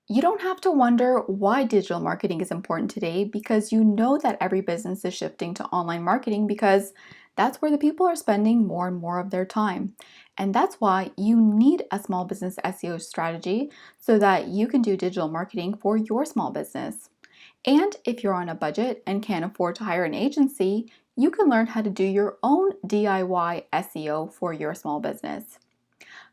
You don't have to wonder why digital marketing is important today because you know that every business is shifting to online marketing because that's where the people are spending more and more of their time. And that's why you need a small business SEO strategy so that you can do digital marketing for your small business. And if you're on a budget and can't afford to hire an agency, you can learn how to do your own DIY SEO for your small business.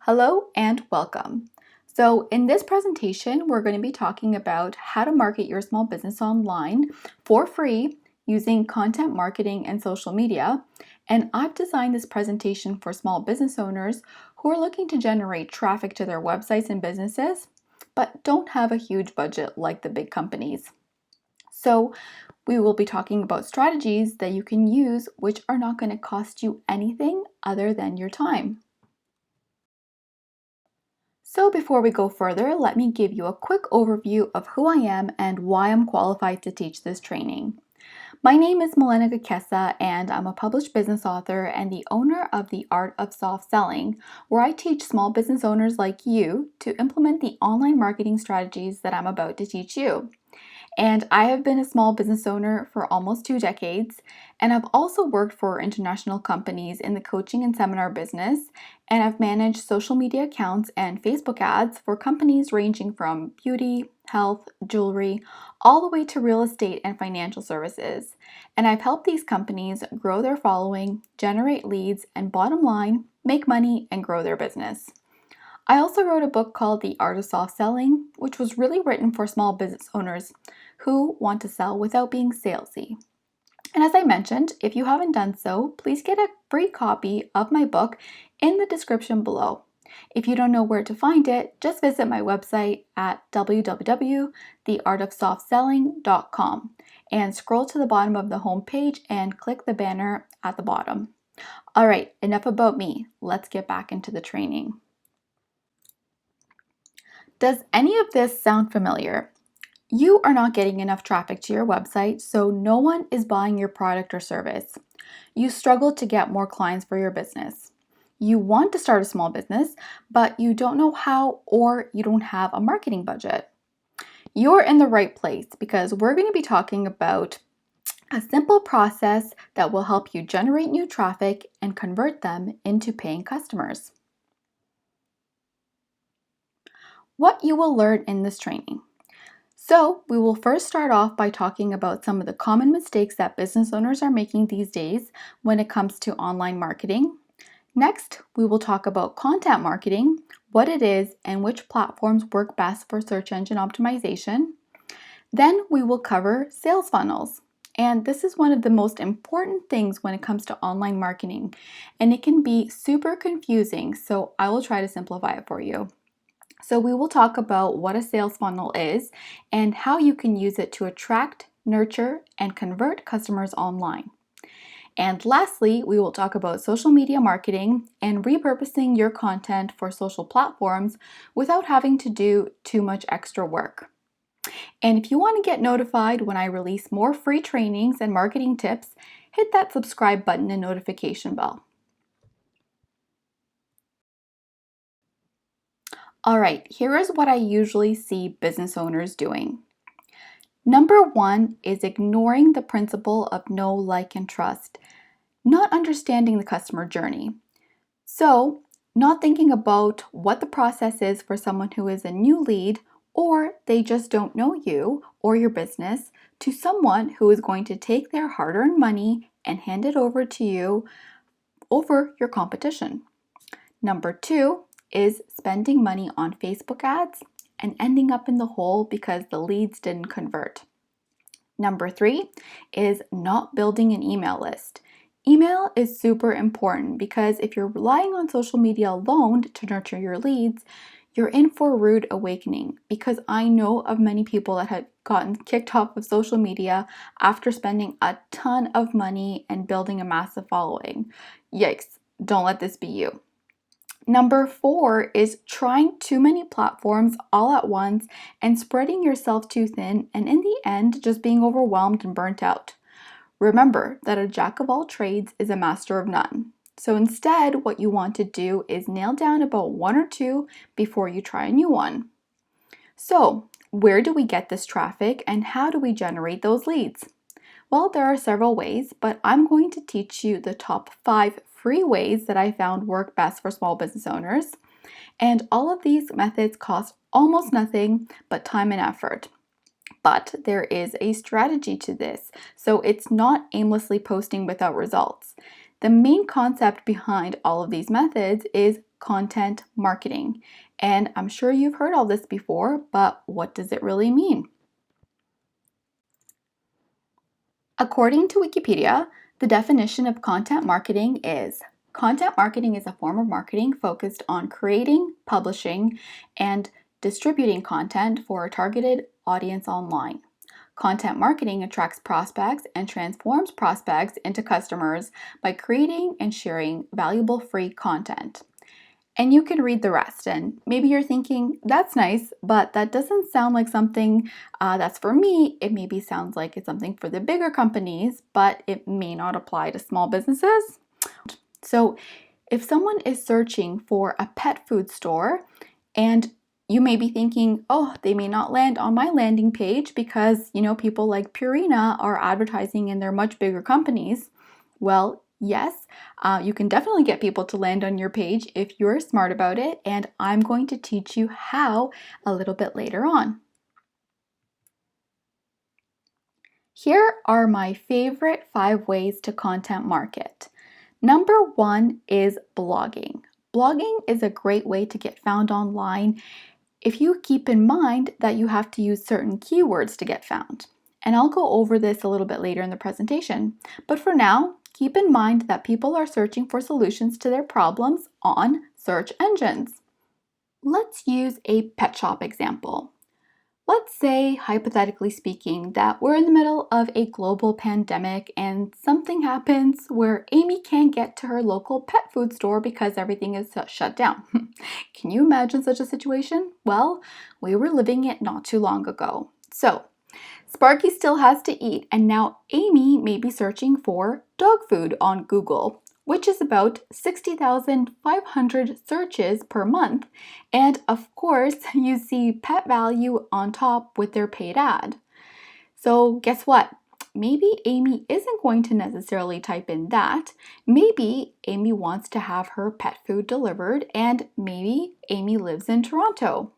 Hello and welcome. So in this presentation, we're going to be talking about how to market your small business online for free using content marketing and social media. And I've designed this presentation for small business owners who are looking to generate traffic to their websites and businesses, but don't have a huge budget like the big companies. So we will be talking about strategies that you can use which are not going to cost you anything other than your time. So before we go further, let me give you a quick overview of who I am and why I'm qualified to teach this training. My name is Milena Gakesa and I'm a published business author and the owner of The Art of Soft Selling, where I teach small business owners like you to implement the online marketing strategies that I'm about to teach you. And I have been a small business owner for almost 2 decades, and I've also worked for international companies in the coaching and seminar business, and I've managed social media accounts and Facebook ads for companies ranging from beauty, health, jewelry, all the way to real estate and financial services. And I've helped these companies grow their following, generate leads, and bottom line, make money and grow their business. I also wrote a book called The Art of Soft Selling, which was really written for small business owners who want to sell without being salesy. And as I mentioned, if you haven't done so, please get a free copy of my book in the description below. If you don't know where to find it, just visit my website at www.theartofsoftselling.com and scroll to the bottom of the homepage and click the banner at the bottom. All right, enough about me. Let's get back into the training. Does any of this sound familiar? You are not getting enough traffic to your website, so no one is buying your product or service. You struggle to get more clients for your business. You want to start a small business, but you don't know how or you don't have a marketing budget. You're in the right place because we're going to be talking about a simple process that will help you generate new traffic and convert them into paying customers. What you will learn in this training. So, we will first start off by talking about some of the common mistakes that business owners are making these days when it comes to online marketing. Next, we will talk about content marketing, what it is, and which platforms work best for search engine optimization. Then, we will cover sales funnels. And this is one of the most important things when it comes to online marketing, and it can be super confusing, so I will try to simplify it for you. So we will talk about what a sales funnel is and how you can use it to attract, nurture, and convert customers online. And lastly, we will talk about social media marketing and repurposing your content for social platforms without having to do too much extra work. And if you want to get notified when I release more free trainings and marketing tips, hit that subscribe button and notification bell. All right, here is what I usually see business owners doing. Number one is ignoring the principle of know, like, and trust, not understanding the customer journey. So, not thinking about what the process is for someone who is a new lead or they just don't know you or your business to someone who is going to take their hard earned money and hand it over to you over your competition. Number two is spending money on Facebook ads and ending up in the hole because the leads didn't convert. Number three is not building an email list. Email is super important because if you're relying on social media alone to nurture your leads, you're in for a rude awakening because I know of many people that have gotten kicked off of social media after spending a ton of money and building a massive following. Yikes, don't let this be you. Number four is trying too many platforms all at once and spreading yourself too thin, and in the end, just being overwhelmed and burnt out. Remember that a jack of all trades is a master of none. So instead, what you want to do is nail down about one or two before you try a new one. So, where do we get this traffic and how do we generate those leads? Well, there are several ways, but I'm going to teach you the top 5 free ways that I found work best for small business owners. And all of these methods cost almost nothing but time and effort. But there is a strategy to this, so it's not aimlessly posting without results. The main concept behind all of these methods is content marketing. And I'm sure you've heard all this before, but what does it really mean? According to Wikipedia, the definition of content marketing is a form of marketing focused on creating, publishing, and distributing content for a targeted audience online. Content marketing attracts prospects and transforms prospects into customers by creating and sharing valuable free content. And you can read the rest. And maybe you're thinking, that's nice, but that doesn't sound like something that's for me. It maybe sounds like it's something for the bigger companies, but it may not apply to small businesses. So if someone is searching for a pet food store and you may be thinking, oh, they may not land on my landing page because, people like Purina are advertising and they're much bigger companies. Well, yes, you can definitely get people to land on your page if you're smart about it, and I'm going to teach you how a little bit later on. Here are my favorite 5 ways to content market. Number 1 is blogging. Blogging is a great way to get found online if you keep in mind that you have to use certain keywords to get found. And I'll go over this a little bit later in the presentation. But for now, keep in mind that people are searching for solutions to their problems on search engines. Let's use a pet shop example. Let's say, hypothetically speaking, that we're in the middle of a global pandemic and something happens where Amy can't get to her local pet food store because everything is shut down. Can you imagine such a situation? Well, we were living it not too long ago. So, Sparky still has to eat, and now Amy may be searching for dog food on Google, which is about 60,500 searches per month. And of course, you see Pet Value on top with their paid ad. So guess what? Maybe Amy isn't going to necessarily type in that. Maybe Amy wants to have her pet food delivered, and maybe Amy lives in Toronto.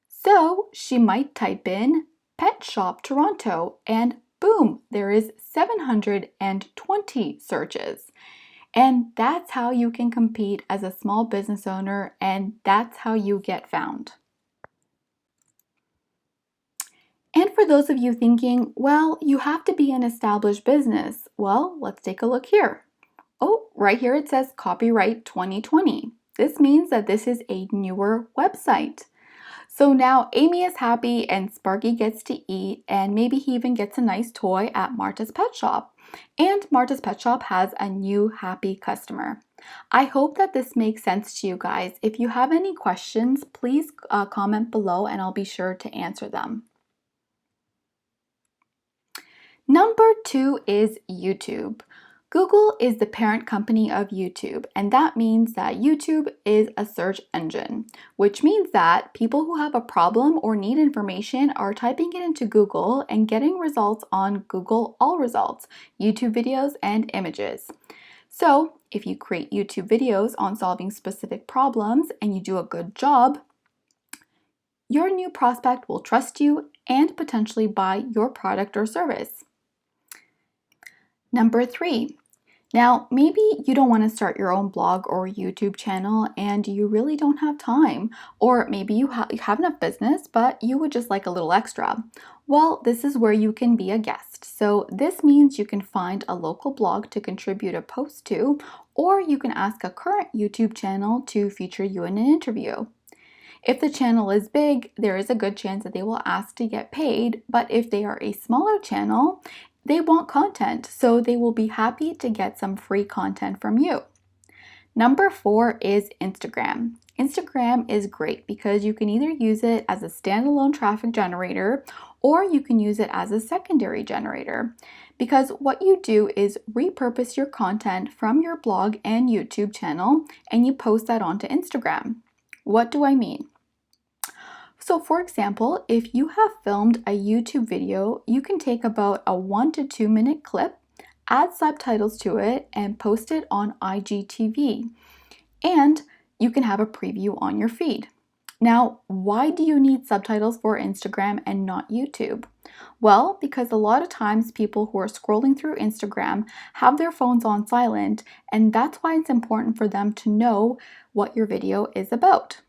So she might type in Pet Shop Toronto, and boom, there is 720 searches. And that's how you can compete as a small business owner, and that's how you get found. And for those of you thinking, well, you have to be an established business. Well, let's take a look here. Oh, right here it says copyright 2020. This means that this is a newer website. So now Amy is happy and Sparky gets to eat, and maybe he even gets a nice toy at Marta's Pet Shop. And Marta's Pet Shop has a new happy customer. I hope that this makes sense to you guys. If you have any questions, please comment below and I'll be sure to answer them. Number 2 is YouTube. Google is the parent company of YouTube, and that means that YouTube is a search engine, which means that people who have a problem or need information are typing it into Google and getting results on Google All Results, YouTube videos, and images. So, if you create YouTube videos on solving specific problems and you do a good job, your new prospect will trust you and potentially buy your product or service. Number 3. Now, maybe you don't want to start your own blog or YouTube channel and you really don't have time, or maybe you have enough business, but you would just like a little extra. Well, this is where you can be a guest. So this means you can find a local blog to contribute a post to, or you can ask a current YouTube channel to feature you in an interview. If the channel is big, there is a good chance that they will ask to get paid, but if they are a smaller channel, they want content, so they will be happy to get some free content from you. Number 4 is Instagram. Instagram is great because you can either use it as a standalone traffic generator or you can use it as a secondary generator, because what you do is repurpose your content from your blog and YouTube channel and you post that onto Instagram. What do I mean? So for example, if you have filmed a YouTube video, you can take about a 1 to 2 minute clip, add subtitles to it, and post it on IGTV. And you can have a preview on your feed. Now, why do you need subtitles for Instagram and not YouTube? Well, because a lot of times people who are scrolling through Instagram have their phones on silent, and that's why it's important for them to know what your video is about.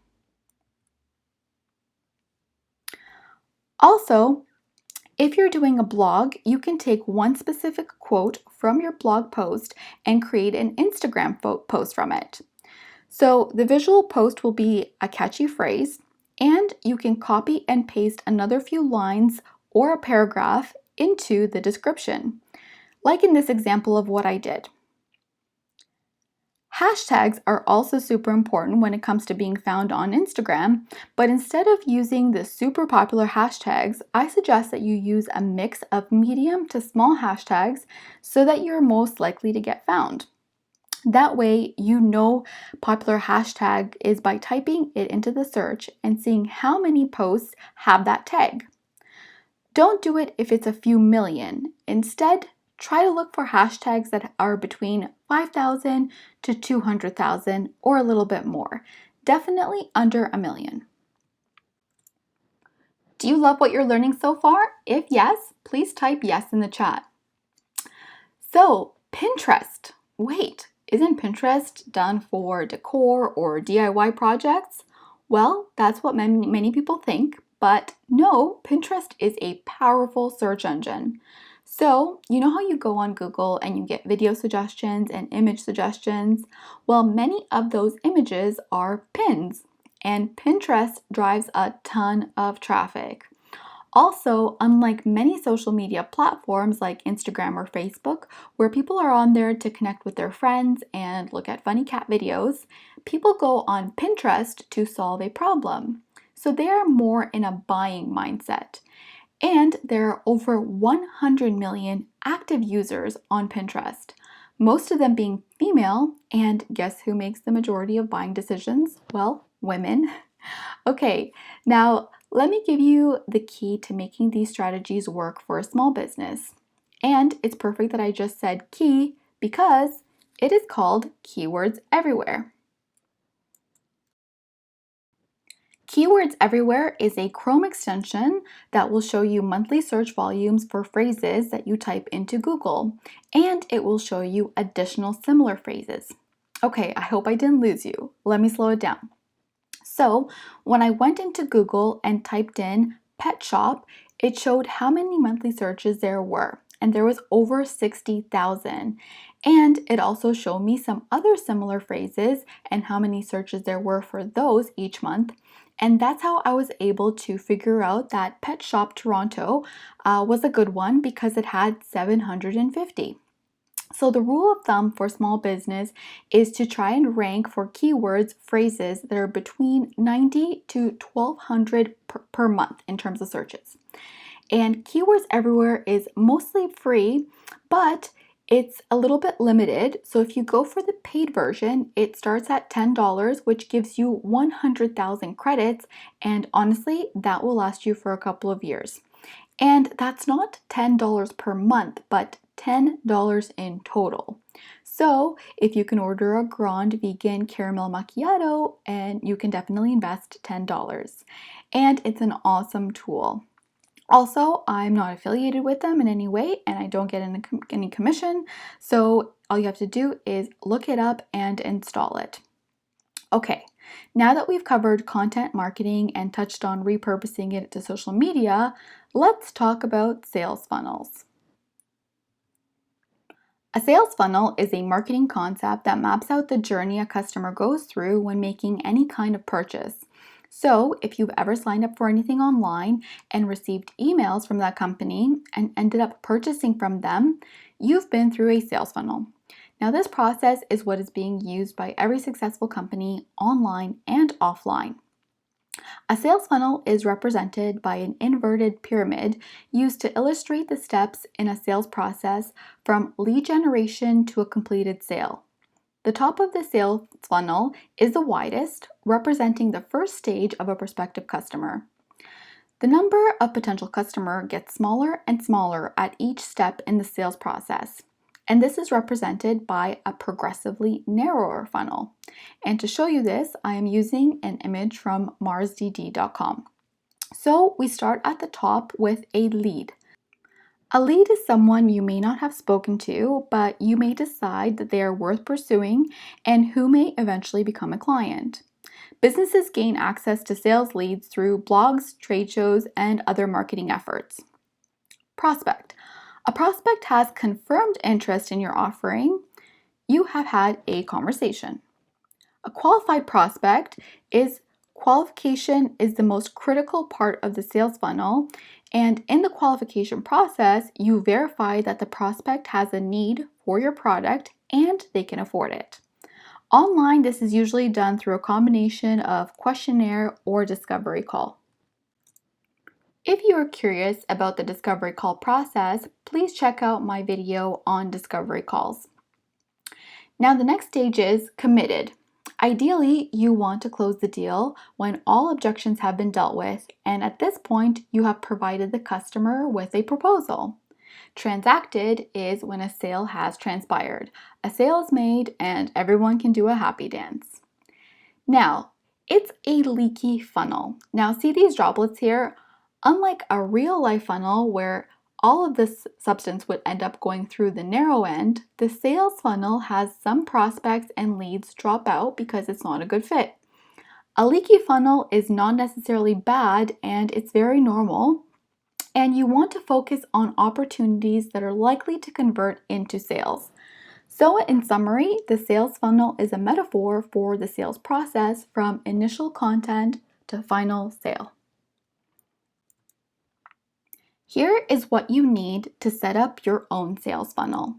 Also, if you're doing a blog, you can take one specific quote from your blog post and create an Instagram post from it. So the visual post will be a catchy phrase, and you can copy and paste another few lines or a paragraph into the description, like in this example of what I did. Hashtags are also super important when it comes to being found on Instagram, but instead of using the super popular hashtags, I suggest that you use a mix of medium to small hashtags so that you're most likely to get found. That way, you know popular hashtag is by typing it into the search and seeing how many posts have that tag. Don't do it if it's a few million. Instead, try to look for hashtags that are between 5,000 to 200,000 or a little bit more. Definitely under a million. Do you love what you're learning so far? If yes, please type yes in the chat. So, Pinterest. Wait, isn't Pinterest done for decor or DIY projects? Well, that's what many people think, but no, Pinterest is a powerful search engine. So, you know how you go on Google and you get video suggestions and image suggestions? Well, many of those images are pins, and Pinterest drives a ton of traffic. Also, unlike many social media platforms like Instagram or Facebook, where people are on there to connect with their friends and look at funny cat videos, people go on Pinterest to solve a problem. So they are more in a buying mindset. And there are over 100 million active users on Pinterest, most of them being female, and guess who makes the majority of buying decisions? Well, women. Okay, now let me give you the key to making these strategies work for a small business. And it's perfect that I just said key because it is called Keywords Everywhere. Keywords Everywhere is a Chrome extension that will show you monthly search volumes for phrases that you type into Google, and it will show you additional similar phrases. Okay, I hope I didn't lose you. Let me slow it down. So when I went into Google and typed in pet shop, it showed how many monthly searches there were, and there was over 60,000. And it also showed me some other similar phrases and how many searches there were for those each month. And that's how I was able to figure out that Pet Shop Toronto was a good one because it had 750. So the rule of thumb for small business is to try and rank for keywords, phrases that are between 90 to 1200 per month in terms of searches. And Keywords Everywhere is mostly free, but it's a little bit limited. So if you go for the paid version, it starts at $10, which gives you 100,000 credits. And honestly, that will last you for a couple of years. And that's not $10 per month, but $10 in total. So if you can order a Grande Vegan Caramel Macchiato, and you can definitely invest $10. And it's an awesome tool. Also, I'm not affiliated with them in any way, and I don't get any commission. So all you have to do is look it up and install it. Okay, now that we've covered content marketing and touched on repurposing it to social media, let's talk about sales funnels. A sales funnel is a marketing concept that maps out the journey a customer goes through when making any kind of purchase. So, if you've ever signed up for anything online and received emails from that company and ended up purchasing from them, you've been through a sales funnel. Now, this process is what is being used by every successful company online and offline. A sales funnel is represented by an inverted pyramid used to illustrate the steps in a sales process from lead generation to a completed sale. The top of the sales funnel is the widest, representing the first stage of a prospective customer. The number of potential customers gets smaller and smaller at each step in the sales process. And this is represented by a progressively narrower funnel. And to show you this, I am using an image from marsdd.com. So we start at the top with a lead. A lead is someone you may not have spoken to, but you may decide that they are worth pursuing and who may eventually become a client. Businesses gain access to sales leads through blogs, trade shows, and other marketing efforts. Prospect. A prospect has confirmed interest in your offering. You have had a conversation. A qualified prospect is qualification is the most critical part of the sales funnel, and in the qualification process, you verify that the prospect has a need for your product and they can afford it. Online, this is usually done through a combination of questionnaire or discovery call. If you are curious about the discovery call process, please check out my video on discovery calls. Now the next stage is committed. Ideally, you want to close the deal when all objections have been dealt with, and at this point, you have provided the customer with a proposal. Transacted is when a sale has transpired. A sale is made and everyone can do a happy dance. Now, it's a leaky funnel. Now, see these droplets here? Unlike a real life funnel where all of this substance would end up going through the narrow end, the sales funnel has some prospects and leads drop out because it's not a good fit. A leaky funnel is not necessarily bad and it's very normal. And you want to focus on opportunities that are likely to convert into sales. So, in summary, the sales funnel is a metaphor for the sales process from initial content to final sale. Here is what you need to set up your own sales funnel.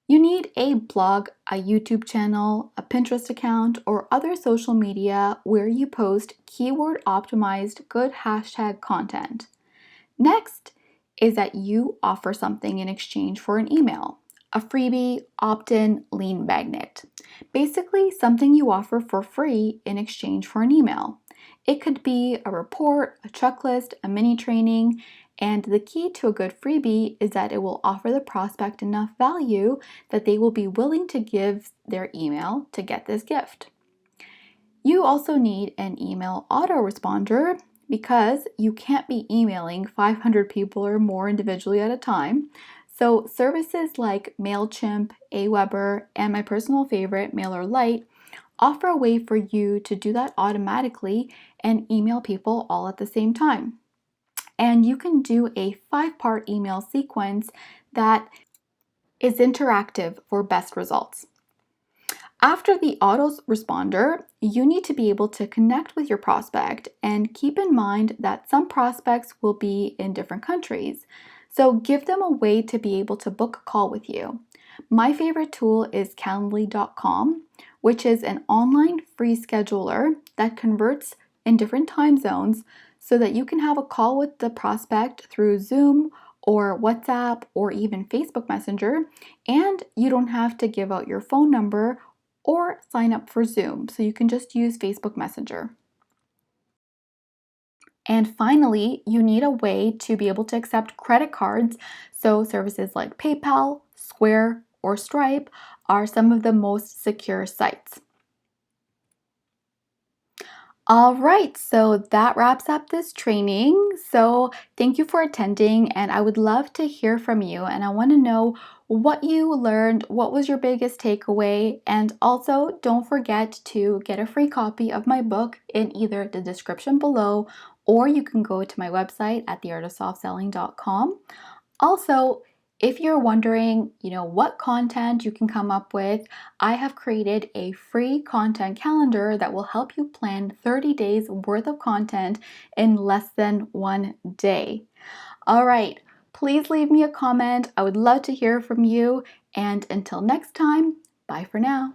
You need a blog, a YouTube channel, a Pinterest account, or other social media where you post keyword optimized good hashtag content. Next is that you offer something in exchange for an email, a freebie, opt-in, lead magnet. Basically, something you offer for free in exchange for an email. It could be a report, a checklist, a mini training, and the key to a good freebie is that it will offer the prospect enough value that they will be willing to give their email to get this gift. You also need an email autoresponder because you can't be emailing 500 people or more individually at a time. So services like MailChimp, Aweber, and my personal favorite, MailerLite, offer a way for you to do that automatically and email people all at the same time. And you can do a 5-part email sequence that is interactive for best results. After the autoresponder, you need to be able to connect with your prospect and keep in mind that some prospects will be in different countries. So give them a way to be able to book a call with you. My favorite tool is Calendly.com, which is an online free scheduler that converts in different time zones so that you can have a call with the prospect through Zoom or WhatsApp or even Facebook Messenger, and you don't have to give out your phone number or sign up for Zoom, so you can just use Facebook Messenger. And finally, you need a way to be able to accept credit cards, so services like PayPal, Square, or Stripe are some of the most secure sites. All right, so that wraps up this training. So thank you for attending, and I would love to hear from you. And I want to know what you learned, what was your biggest takeaway, and also don't forget to get a free copy of my book in either the description below, or you can go to my website at theartofsoftselling.com. Also, if you're wondering, what content you can come up with, I have created a free content calendar that will help you plan 30 days worth of content in less than 1 day. All right, please leave me a comment. I would love to hear from you. And until next time, bye for now.